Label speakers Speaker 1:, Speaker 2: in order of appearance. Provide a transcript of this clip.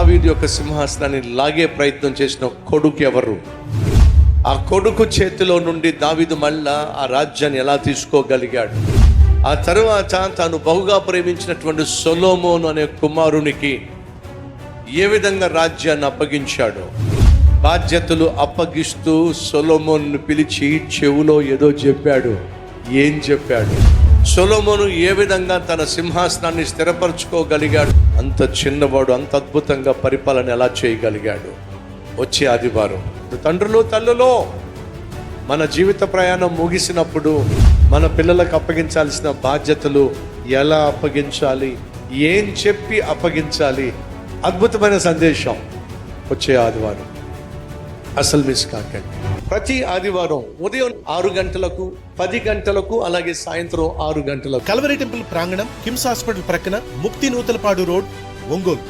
Speaker 1: దావీదు యొక్క సింహాసనాన్ని లాగే ప్రయత్నం చేసిన కొడుకు ఎవరు? ఆ కొడుకు చేతిలో నుండి దావీదు మళ్ళా ఆ రాజ్యాన్ని ఎలా తీసుకోగలిగాడు? ఆ తరువాత తాను బహుగా ప్రేమించినటువంటి సొలొమోను అనే కుమారునికి ఏ విధంగా రాజ్యాన్ని అప్పగించాడు? బాధ్యతలు అప్పగిస్తూ సొలొమోను పిలిచి చెవులో ఏదో చెప్పాడు. ఏం చెప్పాడు? సొలొమోను ఏ విధంగా తన సింహాసనాన్ని స్థిరపరచుకోగలిగాడు? అంత చిన్నవాడు అంత అద్భుతంగా పరిపాలన ఎలా చేయగలిగాడు? వచ్చే ఆదివారం తండ్రులు తల్లులో మన జీవిత ప్రయాణం ముగిసినప్పుడు మన పిల్లలకు అప్పగించాల్సిన బాధ్యతలు ఎలా అప్పగించాలి, ఏం చెప్పి అప్పగించాలి? అద్భుతమైన సందేశం వచ్చే ఆదివారం అసలు మిస్ కాకండి. ప్రతి ఆదివారం ఉదయం 6 గంటలకు, 10 గంటలకు, అలాగే సాయంత్రం 6 గంటలకు
Speaker 2: కల్వరి టెంపుల్ ప్రాంగణం, కిమ్స్ హాస్పిటల్ ప్రక్కన, ముక్తి నూతలపాడు రోడ్, ఒంగోలు.